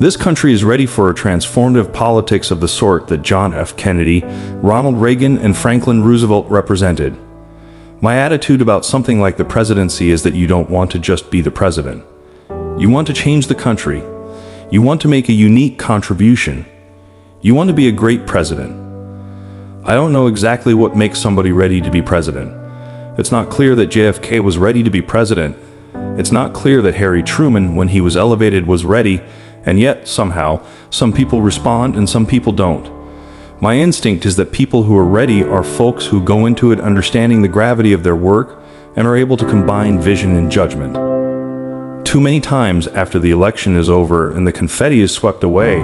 This country is ready for a transformative politics of the sort that John F. Kennedy, Ronald Reagan, and Franklin Roosevelt represented. My attitude about something like the presidency is that you don't want to just be the president. You want to change the country. You want to make a unique contribution. You want to be a great president. I don't know exactly what makes somebody ready to be president. It's not clear that JFK was ready to be president. It's not clear that Harry Truman, when he was elevated, was ready, and yet, somehow, some people respond and some people don't. My instinct is that people who are ready are folks who go into it understanding the gravity of their work and are able to combine vision and judgment. Too many times after the election is over and the confetti is swept away,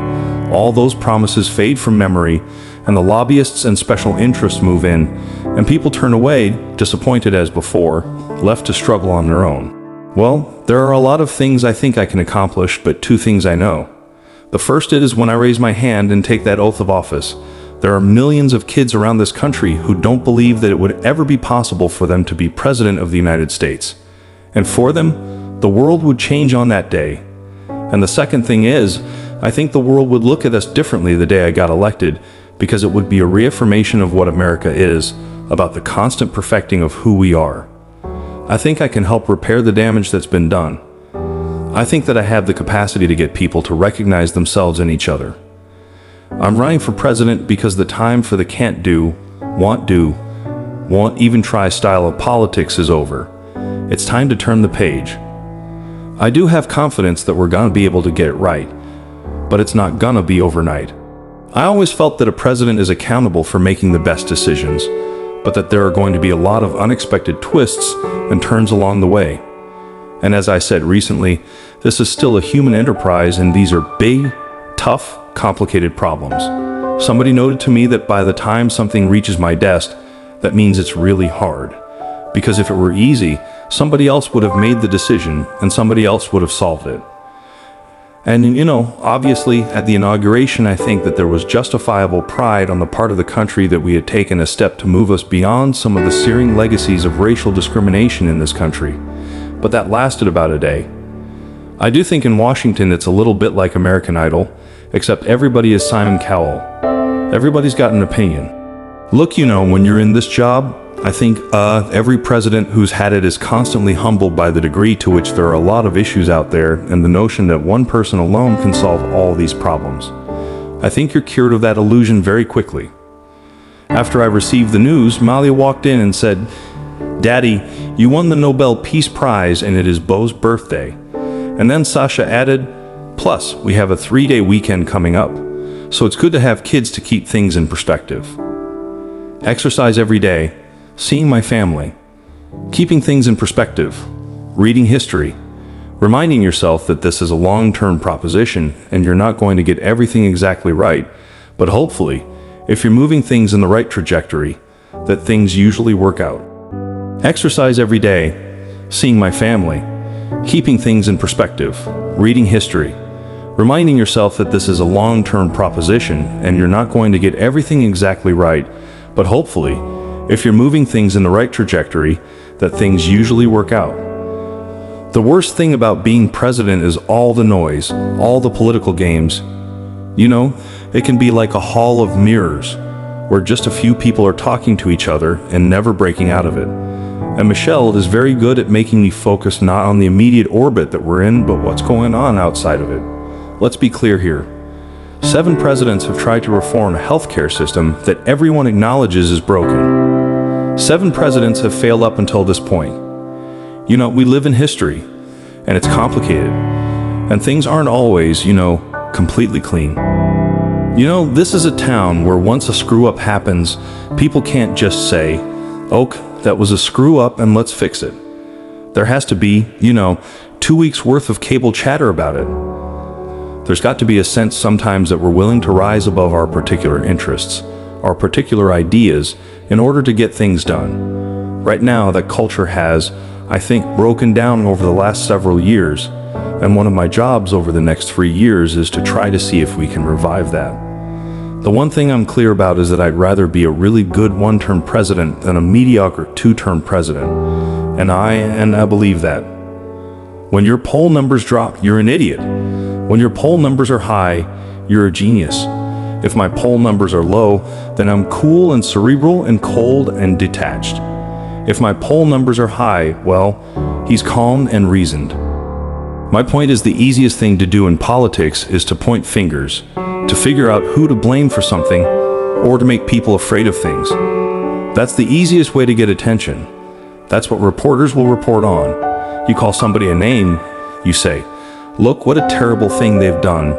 all those promises fade from memory, and the lobbyists and special interests move in, and people turn away, disappointed as before, left to struggle on their own. Well, there are a lot of things I think I can accomplish, but two things I know. The first is when I raise my hand and take that oath of office, there are millions of kids around this country who don't believe that it would ever be possible for them to be president of the United States. And for them, the world would change on that day. And the second thing is, I think the world would look at us differently the day I got elected, because it would be a reaffirmation of what America is, about the constant perfecting of who we are. I think I can help repair the damage that's been done. I think that I have the capacity to get people to recognize themselves in each other. I'm running for president because the time for the can't do, won't even try style of politics is over. It's time to turn the page. I do have confidence that we're gonna be able to get it right, but it's not gonna be overnight. I always felt that a president is accountable for making the best decisions, but that there are going to be a lot of unexpected twists and turns along the way. And as I said recently, this is still a human enterprise, and these are big, tough, complicated problems. Somebody noted to me that by the time something reaches my desk, that means it's really hard. Because if it were easy, somebody else would have made the decision and somebody else would have solved it. And obviously at the inauguration, I think that there was justifiable pride on the part of the country that we had taken a step to move us beyond some of the searing legacies of racial discrimination in this country. But that lasted about a day. I do think in Washington it's a little bit like American Idol, except everybody is Simon Cowell. Everybody's got an opinion. Look, when you're in this job, I think every president who's had it is constantly humbled by the degree to which there are a lot of issues out there and the notion that one person alone can solve all these problems. I think you're cured of that illusion very quickly. After I received the news, Malia walked in and said, "Daddy, you won the Nobel Peace Prize and it is Beau's birthday." And then Sasha added, "Plus, we have a 3-day weekend coming up, so it's good to have kids to keep things in perspective. Exercise every day, seeing my family, keeping things in perspective, reading history, reminding yourself that this is a long-term proposition and you're not going to get everything exactly right, but hopefully, if you're moving things in the right trajectory, that things usually work out. Exercise every day, seeing my family, keeping things in perspective, reading history, reminding yourself that this is a long-term proposition and you're not going to get everything exactly right, but hopefully, if you're moving things in the right trajectory, that things usually work out. The worst thing about being president is all the noise, all the political games. It can be like a hall of mirrors, where just a few people are talking to each other and never breaking out of it. And Michelle is very good at making me focus not on the immediate orbit that we're in, but what's going on outside of it. Let's be clear here. 7 presidents have tried to reform a healthcare system that everyone acknowledges is broken. 7 presidents have failed up until this point. We live in history, and it's complicated, and things aren't always, completely clean. This is a town where once a screw-up happens, people can't just say, "Oak, that was a screw-up and let's fix it." There has to be, 2 weeks worth of cable chatter about it. There's got to be a sense sometimes that we're willing to rise above our particular interests, our particular ideas, in order to get things done. Right now, that culture has, I think, broken down over the last several years, and one of my jobs over the next 3 years is to try to see if we can revive that. The one thing I'm clear about is that I'd rather be a really good 1-term president than a mediocre 2-term president, and I believe that. When your poll numbers drop, you're an idiot. When your poll numbers are high, you're a genius. If my poll numbers are low, then I'm cool and cerebral and cold and detached. If my poll numbers are high, well, he's calm and reasoned. My point is the easiest thing to do in politics is to point fingers, to figure out who to blame for something, or to make people afraid of things. That's the easiest way to get attention. That's what reporters will report on. You call somebody a name, you say, "Look what a terrible thing they've done,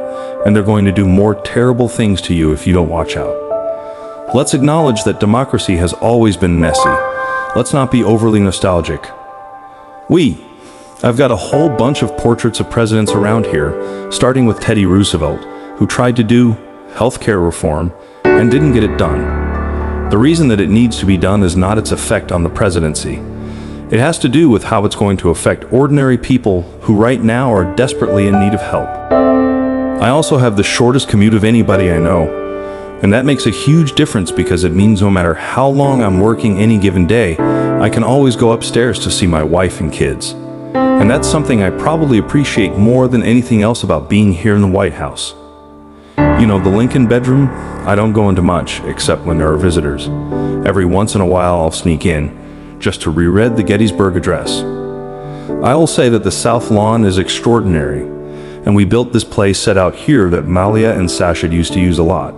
and they're going to do more terrible things to you if you don't watch out." Let's acknowledge that democracy has always been messy. Let's not be overly nostalgic. I've got a whole bunch of portraits of presidents around here, starting with Teddy Roosevelt, who tried to do healthcare reform and didn't get it done. The reason that it needs to be done is not its effect on the presidency. It has to do with how it's going to affect ordinary people who right now are desperately in need of help. I also have the shortest commute of anybody I know, and that makes a huge difference because it means no matter how long I'm working any given day, I can always go upstairs to see my wife and kids. And that's something I probably appreciate more than anything else about being here in the White House. You know, the Lincoln bedroom, I don't go into much, except when there are visitors. Every once in a while I'll sneak in, just to reread the Gettysburg Address. I will say that the South Lawn is extraordinary, and we built this place set out here that Malia and Sasha used to use a lot.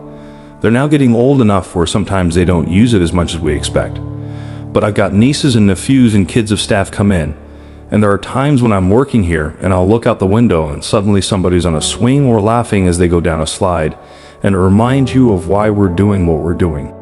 They're now getting old enough where sometimes they don't use it as much as we expect. But I've got nieces and nephews and kids of staff come in, and there are times when I'm working here and I'll look out the window and suddenly somebody's on a swing or laughing as they go down a slide, and it reminds you of why we're doing what we're doing.